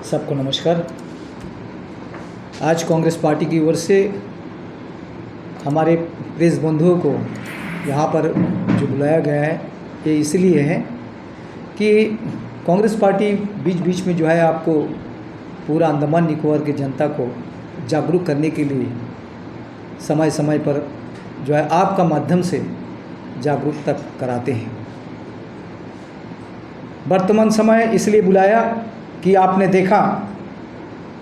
सबको नमस्कार। आज कांग्रेस पार्टी की ओर से हमारे प्रेस बंधुओं को यहाँ पर जो बुलाया गया है ये इसलिए है कि कांग्रेस पार्टी बीच बीच में जो है आपको पूरा अंडमान निकोबार की जनता को जागरूक करने के लिए समय समय पर जो है आपका माध्यम से जागरूकता कराते हैं। वर्तमान समय इसलिए बुलाया कि आपने देखा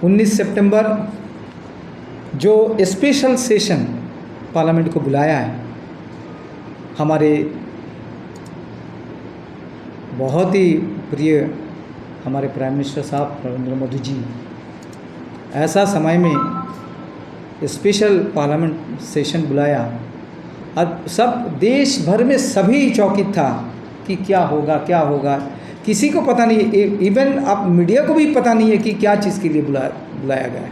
19 सितंबर जो स्पेशल सेशन पार्लियामेंट को बुलाया है, हमारे बहुत ही प्रिय हमारे प्राइम मिनिस्टर साहब नरेंद्र मोदी जी ऐसा समय में स्पेशल पार्लियामेंट सेशन बुलाया और सब देश भर में सभी चौकित था कि क्या होगा। किसी को पता नहीं, इवन आप मीडिया को भी पता नहीं है कि क्या चीज़ के लिए बुलाया गया है।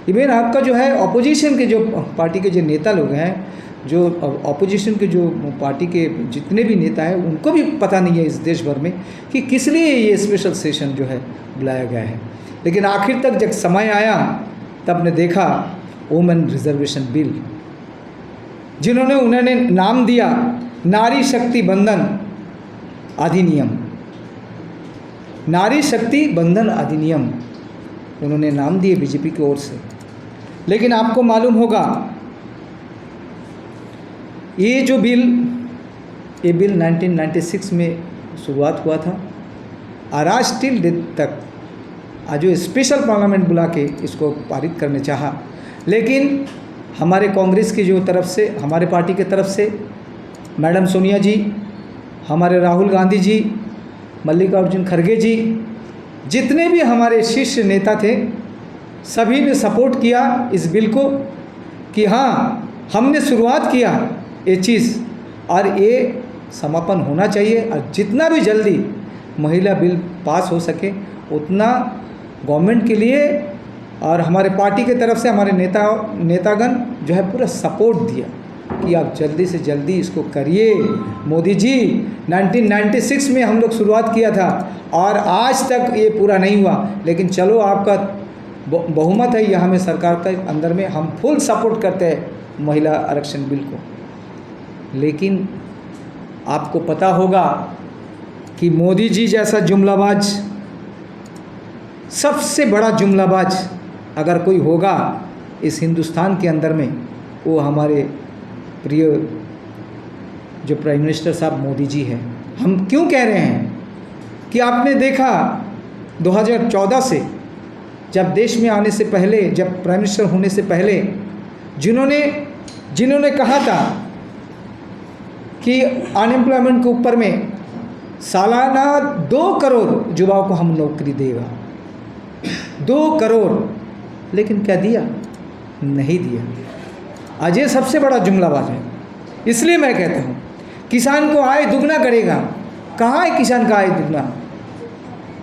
इवन आपका जो है अपोजिशन के जो पार्टी के जो नेता लोग हैं, जो अपोजिशन के जो पार्टी के जितने भी नेता हैं, उनको भी पता नहीं है इस देश भर में कि किस लिए ये स्पेशल सेशन जो है बुलाया गया है। लेकिन आखिर तक जब समय आया तब ने देखा वुमेन रिजर्वेशन बिल, जिन्होंने उन्होंने नाम दिया नारी शक्ति बंधन अधिनियम, नारी शक्ति बंधन अधिनियम उन्होंने नाम दिए बीजेपी की ओर से। लेकिन आपको मालूम होगा ये बिल 1996 में शुरुआत हुआ था और आज टिल डेट तक आज जो स्पेशल पार्लियामेंट बुला के इसको पारित करने चाहा, लेकिन हमारे कांग्रेस की जो तरफ से, हमारे पार्टी की तरफ से मैडम सोनिया जी, हमारे राहुल गांधी जी, मल्लिकार्जुन खड़गे जी, जितने भी हमारे शीर्ष नेता थे, सभी ने सपोर्ट किया इस बिल को कि हाँ हमने शुरुआत किया ये चीज़ और ये समापन होना चाहिए और जितना भी जल्दी महिला बिल पास हो सके उतना गवर्नमेंट के लिए और हमारे पार्टी की तरफ से हमारे नेतागण जो है पूरा सपोर्ट दिया कि आप जल्दी से जल्दी इसको करिए। मोदी जी 1996 में हम लोग शुरुआत किया था और आज तक ये पूरा नहीं हुआ, लेकिन चलो आपका बहुमत है यहाँ में सरकार के अंदर में, हम फुल सपोर्ट करते हैं महिला आरक्षण बिल को। लेकिन आपको पता होगा कि मोदी जी जैसा जुमलाबाज, सबसे बड़ा जुमलाबाज अगर कोई होगा इस हिंदुस्तान के अंदर में, वो हमारे प्रिय जो प्राइम मिनिस्टर साहब मोदी जी हैं। हम क्यों कह रहे हैं कि आपने देखा 2014 से जब देश में आने से पहले, जब प्राइम मिनिस्टर होने से पहले जिन्होंने कहा था कि अनएम्प्लॉयमेंट के ऊपर में सालाना 2 करोड़ युवाओं को हम नौकरी देगा, 2 करोड़, लेकिन क्या दिया? नहीं दिया। आज ये सबसे बड़ा जुमलाबाज है। इसलिए मैं कहता हूँ किसान को आय दुगना करेगा, कहाँ है किसान का आय दुगना?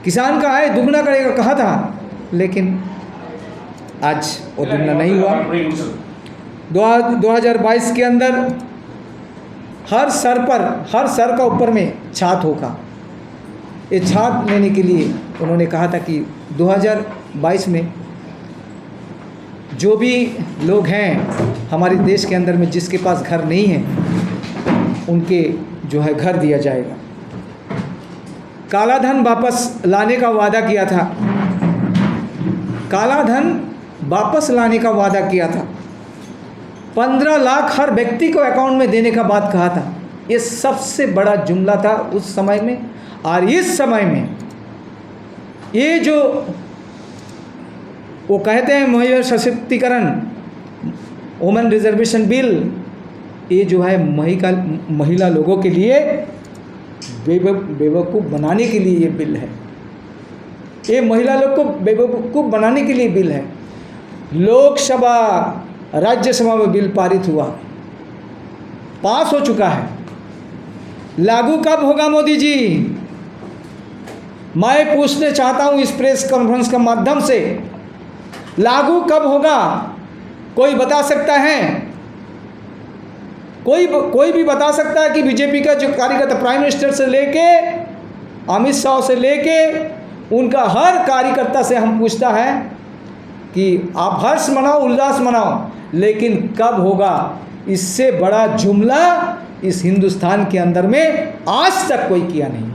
किसान का आय दुगना करेगा कहा था, लेकिन आज वो दुगना नहीं हुआ। 2022 के अंदर हर सर का ऊपर में छात होगा। ये छात लेने के लिए उन्होंने कहा था कि 2022 में जो भी लोग हैं हमारे देश के अंदर में जिसके पास घर नहीं है उनके जो है घर दिया जाएगा। काला धन वापस लाने का वादा किया था, काला धन वापस लाने का वादा किया था। 15 लाख हर व्यक्ति को अकाउंट में देने का बात कहा था। ये सबसे बड़ा जुमला था उस समय में। और इस समय में ये जो वो कहते हैं महिला सशक्तिकरण, वुमेन रिजर्वेशन बिल, ये जो है महिला लोगों के लिए बेवकूफ़ बनाने के लिए ये बिल है। ये महिला लोग को बेवकूफ़ बनाने के लिए बिल है। लोकसभा राज्यसभा में बिल पारित हुआ, पास हो चुका है, लागू कब होगा मोदी जी? मैं पूछने चाहता हूं इस प्रेस कॉन्फ्रेंस के माध्यम से, लागू कब होगा? कोई बता सकता है? कोई भी बता सकता है कि बीजेपी का जो कार्यकर्ता, प्राइम मिनिस्टर से लेके अमित शाह से लेके उनका हर कार्यकर्ता से हम पूछता है कि आप हर्ष मनाओ, उल्लास मनाओ, लेकिन कब होगा? इससे बड़ा जुमला इस हिंदुस्तान के अंदर में आज तक कोई किया नहीं,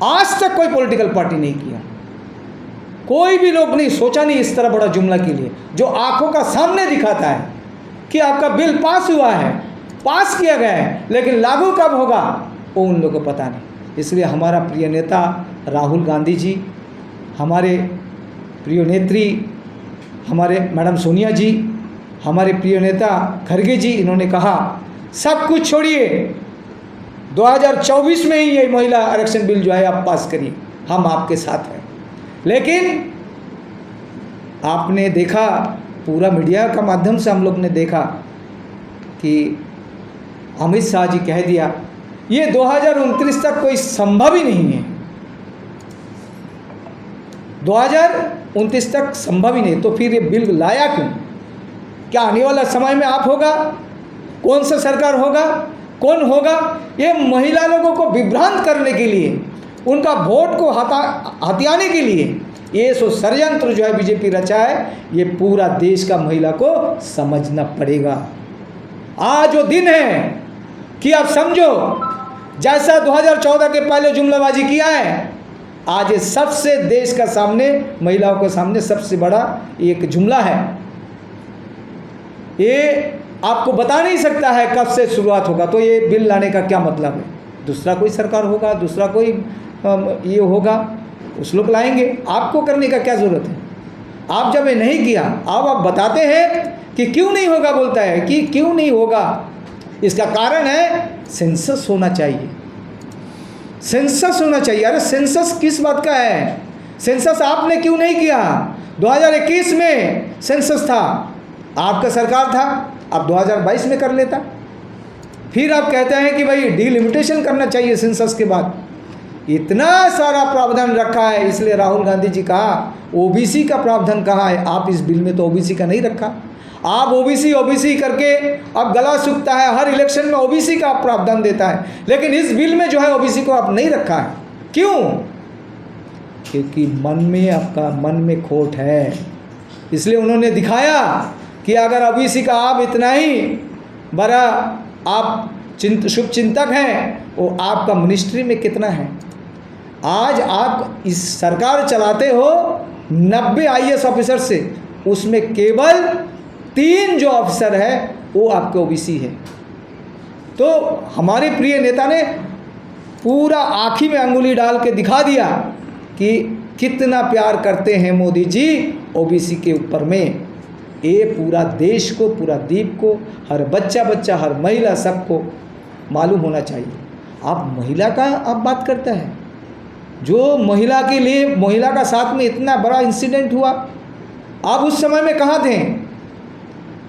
आज तक कोई पॉलिटिकल पार्टी नहीं किया, कोई भी लोग नहीं सोचा नहीं इस तरह बड़ा जुमला के लिए, जो आंखों का सामने दिखाता है कि आपका बिल पास हुआ है, पास किया गया है, लेकिन लागू कब होगा वो उन लोगों को पता नहीं। इसलिए हमारा प्रिय नेता राहुल गांधी जी, हमारे प्रिय नेत्री हमारे मैडम सोनिया जी, हमारे प्रिय नेता खड़गे जी, इन्होंने कहा सब कुछ छोड़िए, 2024 में ही ये महिला आरक्षण बिल जो है आप पास करिए, हम आपके साथ हैं। लेकिन आपने देखा, पूरा मीडिया का माध्यम से हम लोग ने देखा कि अमित शाह जी कह दिया ये 2029 तक कोई संभव ही नहीं है, 2029 तक संभव ही नहीं, तो फिर ये बिल लाया क्यों? क्या आने वाला समय में आप होगा? कौन सा सरकार होगा? कौन होगा? ये महिला लोगों को विभ्रांत करने के लिए, उनका वोट को हथियाने के लिए ये सो षड्यंत्र जो है बीजेपी रचा है, ये पूरा देश का महिला को समझना पड़ेगा। आज वो दिन है कि आप समझो, जैसा 2014 के पहले जुमलाबाजी किया है, आज ये सबसे देश का सामने, महिलाओं के सामने सबसे बड़ा एक जुमला है। ये आपको बता नहीं सकता है कब से शुरुआत होगा, तो ये बिल लाने का क्या मतलब है? दूसरा कोई सरकार होगा, दूसरा कोई ये होगा, उस लोग लाएंगे, आपको करने का क्या ज़रूरत है? आप जब ये नहीं किया, अब आप बताते हैं कि क्यों नहीं होगा, बोलता है कि क्यों नहीं होगा। इसका कारण है सेंसस होना चाहिए, सेंसस होना चाहिए। अरे सेंसस किस बात का है? सेंसस आपने क्यों नहीं किया? 2021 में सेंसस था, आपका सरकार था, आप 2022 में कर लेता। फिर आप कहते हैं कि भाई डिलिमिटेशन करना चाहिए सेंसस के बाद। इतना सारा प्रावधान रखा है, इसलिए राहुल गांधी जी कहा ओबीसी का प्रावधान कहा है, आप इस बिल में तो ओबीसी का नहीं रखा। आप ओबीसी करके अब गला सूखता है, हर इलेक्शन में ओबीसी का प्रावधान देता है, लेकिन इस बिल में जो है ओबीसी को आप नहीं रखा है। क्यों? क्योंकि मन में, आपका मन में खोट है। इसलिए उन्होंने दिखाया कि अगर ओबीसी का आप इतना ही बड़ा आप शुभ चिंतक हैं, वो आपका मिनिस्ट्री में कितना है? आज आप इस सरकार चलाते हो 90 आईएएस ऑफिसर से, उसमें केवल 3 जो ऑफिसर है वो आपके ओबीसी है। तो हमारे प्रिय नेता ने पूरा आँखी में अंगुली डाल के दिखा दिया कि कितना प्यार करते हैं मोदी जी ओबीसी के ऊपर में। ये पूरा देश को, पूरा द्वीप को, हर बच्चा, हर महिला, सबको मालूम होना चाहिए। आप महिला का आप बात करते हैं, जो महिला के लिए, महिला का साथ में इतना बड़ा इंसिडेंट हुआ, आप उस समय में कहाँ थे?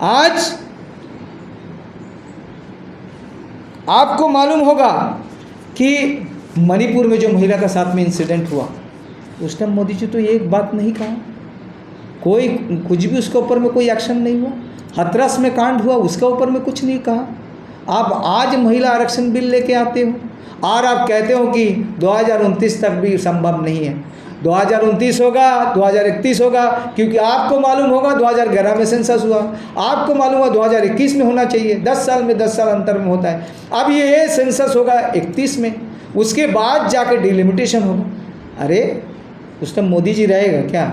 आज आपको मालूम होगा कि मणिपुर में जो महिला का साथ में इंसिडेंट हुआ, उस टाइम मोदी जी तो एक बात नहीं कहा, कोई कुछ भी उसके ऊपर में कोई एक्शन नहीं हुआ। हाथरस में कांड हुआ, उसके ऊपर में कुछ नहीं कहा। आप आज महिला आरक्षण बिल लेके आते हो और आप कहते हो कि 2029 तक भी संभव नहीं है, 2029 होगा, 2031 होगा, क्योंकि आपको मालूम होगा 2011 में सेंसस हुआ, आपको मालूम होगा 2021 में होना चाहिए, 10 साल में 10 साल अंतर में होता है। अब ये सेंसस होगा 31 में, उसके बाद जाके डिलिमिटेशन होगा। अरे उस टाइम मोदी जी रहेगा क्या?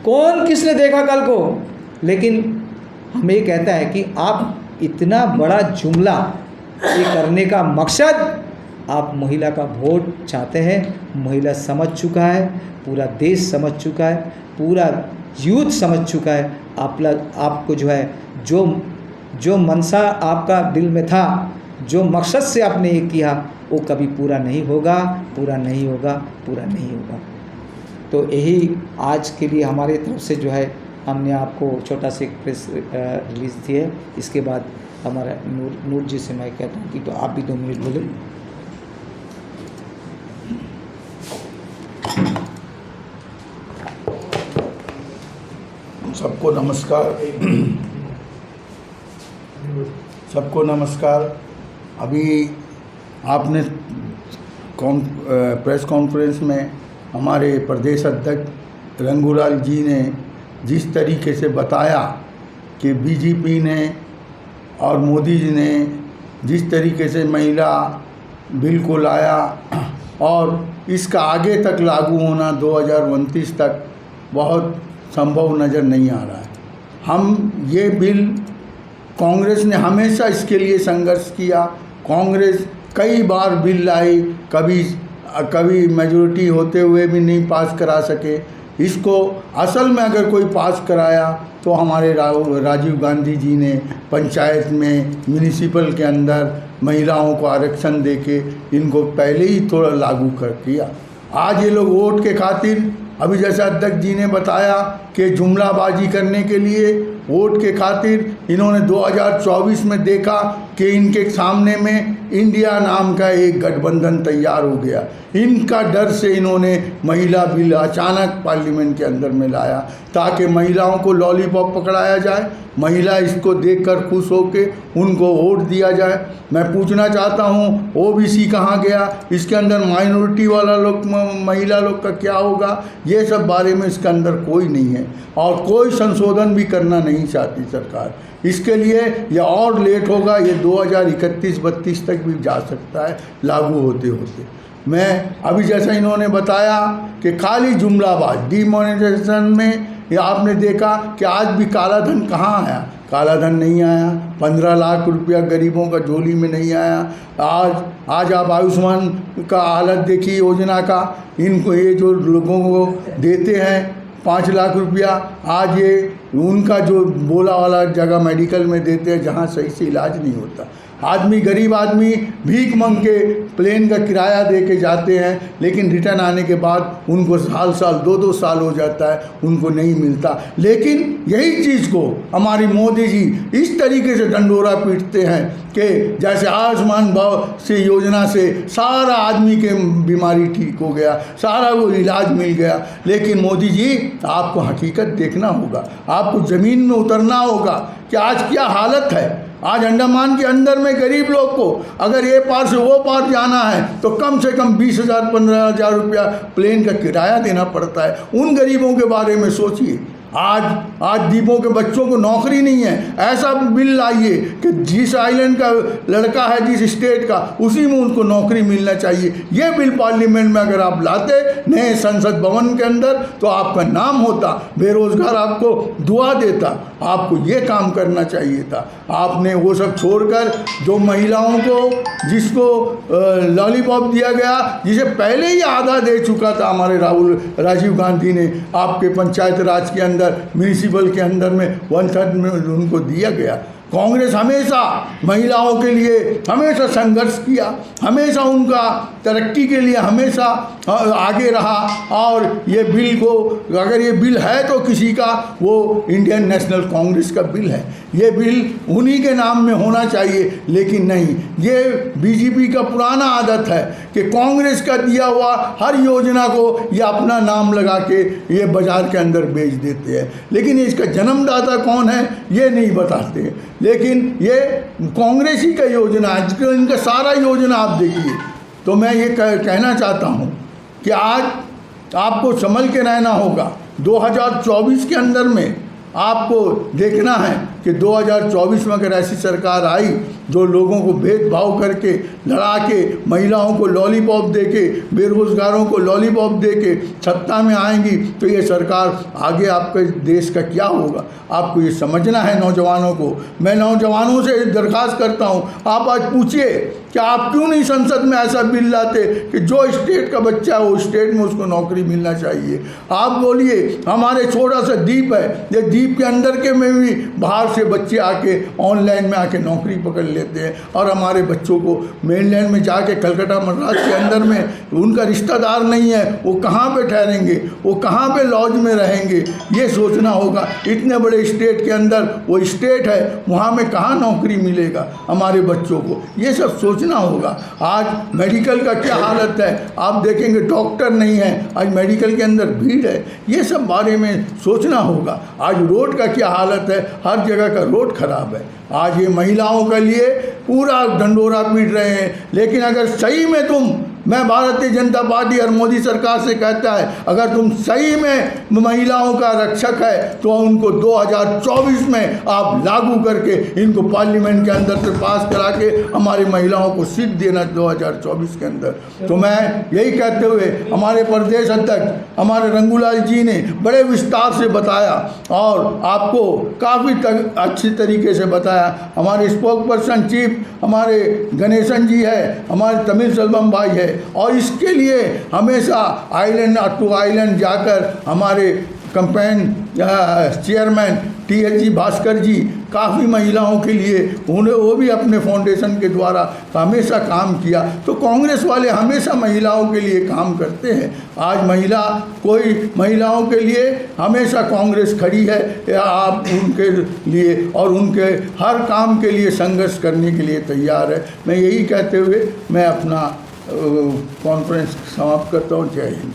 कौन किसने देखा कल को? लेकिन हमें ये कहता है कि आप इतना बड़ा जुमला ये करने का मकसद आप महिला का वोट चाहते हैं। महिला समझ चुका है, पूरा देश समझ चुका है, पूरा यूथ समझ चुका है। आपको जो है जो मनसा आपका दिल में था, जो मकसद से आपने ये किया, वो कभी पूरा नहीं होगा, पूरा नहीं होगा, पूरा नहीं होगा। तो यही आज के लिए हमारे तरफ से जो है हमने आपको छोटा सा एक प्रेस रिलीज़ दी है। इसके बाद हमारा नूर जी से मैं कहता हूँ कि तो आप भी 2 मिनट बोले। सबको नमस्कार। सबको नमस्कार। अभी आपने प्रेस कॉन्फ्रेंस में हमारे प्रदेश अध्यक्ष रंगूलाल जी ने जिस तरीके से बताया कि बीजेपी ने और मोदी जी ने जिस तरीके से महिला बिल को लाया और इसका आगे तक लागू होना 2029 तक बहुत संभव नज़र नहीं आ रहा है। हम ये बिल, कांग्रेस ने हमेशा इसके लिए संघर्ष किया। कांग्रेस कई बार बिल लाई, कभी मेजॉरिटी होते हुए भी नहीं पास करा सके। इसको असल में अगर कोई पास कराया तो हमारे राजीव गांधी जी ने पंचायत में, म्यूनिसिपल के अंदर महिलाओं को आरक्षण देके इनको पहले ही थोड़ा लागू कर दिया। आज ये लोग वोट के खातिर, अभी जैसा अध्यक्ष जी ने बताया कि जुमलाबाजी करने के लिए, वोट के खातिर इन्होंने 2024 में देखा कि इनके सामने में इंडिया नाम का एक गठबंधन तैयार हो गया। इनका डर से इन्होंने महिला बिल अचानक पार्लियामेंट के अंदर में लाया ताकि महिलाओं को लॉलीपॉप पकड़ाया जाए, महिला इसको देखकर खुश होके उनको वोट दिया जाए। मैं पूछना चाहता हूँ ओबीसी कहाँ गया, इसके अंदर माइनॉरिटी वाला लोग, महिला लोग का क्या होगा, ये सब बारे में इसके अंदर कोई नहीं है और कोई संशोधन भी करना नहीं चाहती सरकार। इसके लिए यह और लेट होगा, ये 2031-32 तक भी जा सकता है लागू होते होते। मैं अभी जैसा इन्होंने बताया कि खाली जुमलाबाज, डिमोनेटाइजेशन में आपने देखा कि आज भी काला धन कहाँ आया, काला धन नहीं आया। 15 लाख रुपया गरीबों का झोली में नहीं आया। आज आप आयुष्मान का हालत देखिए, योजना का, इनको ये जो लोगों को देते हैं 5 लाख रुपया, आज ये उनका जो बोला वाला जगह मेडिकल में देते हैं जहाँ सही से इलाज नहीं होता। आदमी, गरीब आदमी भीख मांग के प्लेन का किराया दे के जाते हैं, लेकिन रिटर्न आने के बाद उनको साल 2-2 साल हो जाता है, उनको नहीं मिलता। लेकिन यही चीज़ को हमारी मोदी जी इस तरीके से डंडोरा पीटते हैं कि जैसे आयुष्मान भाव से योजना से सारा आदमी के बीमारी ठीक हो गया, सारा वो इलाज मिल गया। लेकिन मोदी जी, आपको हकीकत देखना होगा, आपको ज़मीन में उतरना होगा कि आज क्या हालत है। आज अंडमान के अंदर में गरीब लोग को अगर ये पार से वो पार जाना है तो कम से कम 20,000-15,000 रुपया प्लेन का किराया देना पड़ता है। उन गरीबों के बारे में सोचिए। आज द्वीपों के बच्चों को नौकरी नहीं है। ऐसा बिल लाइए कि जिस आइलैंड का लड़का है, जिस स्टेट का, उसी में उनको नौकरी मिलना चाहिए। ये बिल पार्लियामेंट में अगर आप लाते नए संसद भवन के अंदर तो आपका नाम होता, बेरोजगार आपको दुआ देता। आपको ये काम करना चाहिए था। आपने वो सब छोड़कर जो महिलाओं को, जिसको लॉलीपॉप दिया गया, जिसे पहले ही आधा दे चुका था हमारे राजीव गांधी ने, आपके पंचायत राज के अंदर, म्यूनिसिपल के अंदर में 1/3 में उनको दिया गया। कांग्रेस हमेशा महिलाओं के लिए हमेशा संघर्ष किया, हमेशा उनका तरक्की के लिए हमेशा आगे रहा। और ये बिल को, अगर ये बिल है तो किसी का, वो इंडियन नेशनल कांग्रेस का बिल है। ये बिल उन्हीं के नाम में होना चाहिए, लेकिन नहीं। ये बीजेपी का पुराना आदत है कि कांग्रेस का दिया हुआ हर योजना को ये अपना नाम लगा के ये बाजार के अंदर बेच देते हैं, लेकिन इसका जन्मदाता कौन है ये नहीं बताते। लेकिन ये कांग्रेस ही का योजना है, इनका सारा योजना आप देखिए। तो मैं ये कहना चाहता हूँ कि आज आपको संभल के रहना होगा। 2024 के अंदर में आपको देखना है कि 2024 में अगर ऐसी सरकार आई जो लोगों को भेदभाव करके, लड़ा के, महिलाओं को लॉलीपॉप दे के, बेरोजगारों को लॉलीपॉप दे के सत्ता में आएंगी, तो ये सरकार आगे आपके देश का क्या होगा, आपको ये समझना है। नौजवानों को मैं नौजवानों से दरख्वास्त करता हूँ, आप आज पूछिए क्या आप क्यों नहीं संसद में ऐसा बिल लाते कि जो स्टेट का बच्चा है वो स्टेट में उसको नौकरी मिलना चाहिए? आप बोलिए, हमारे छोटा सा द्वीप है, ये द्वीप के अंदर के में भी बाहर से बच्चे आके ऑनलाइन में आके नौकरी पकड़ लेते हैं, और हमारे बच्चों को मेनलैंड में जाके कलकत्ता मद्रास के अंदर में उनका रिश्तेदार नहीं है, वो कहाँ पे ठहरेंगे, वो कहाँ पे लॉज में रहेंगे? ये सोचना होगा। इतने बड़े स्टेट के अंदर वो स्टेट है, वहाँ में कहाँ नौकरी मिलेगा हमारे बच्चों को? ये सब सोचना होगा। आज मेडिकल का क्या हालत है, आप देखेंगे डॉक्टर नहीं है, आज मेडिकल के अंदर भीड़ है। ये सब बारे में सोचना होगा। आज रोड का क्या हालत है, हर जगह का रोड खराब है। आज ये महिलाओं के लिए पूरा ढंढोरा पीट रहे हैं, लेकिन अगर सही में मैं भारतीय जनता पार्टी और मोदी सरकार से कहता है, अगर तुम सही में महिलाओं का रक्षक है तो उनको 2024 में आप लागू करके इनको पार्लियामेंट के अंदर से पास करा के हमारी महिलाओं को सीट देना 2024 के अंदर। तो मैं यही कहते हुए हमारे प्रदेश अध्यक्ष हमारे रंगूलाल जी ने बड़े विस्तार से बताया और आपको काफ़ी अच्छी तरीके से बताया। हमारे स्पोक पर्सन चीफ हमारे गणेशन जी है, हमारे तमिल सेल्वम भाई है, और इसके लिए हमेशा आइलैंड टू आइलैंड जाकर हमारे कैंपेन चेयरमैन THG भास्कर जी काफ़ी महिलाओं के लिए उन्हें वो भी अपने फाउंडेशन के द्वारा हमेशा काम किया। तो कांग्रेस वाले हमेशा महिलाओं के लिए काम करते हैं। आज महिलाओं के लिए हमेशा कांग्रेस खड़ी है, आप उनके लिए और उनके हर काम के लिए संघर्ष करने के लिए तैयार है। मैं यही कहते हुए मैं अपना कॉन्फ्रेंस समाप्त करता हूँ। जय हिंद।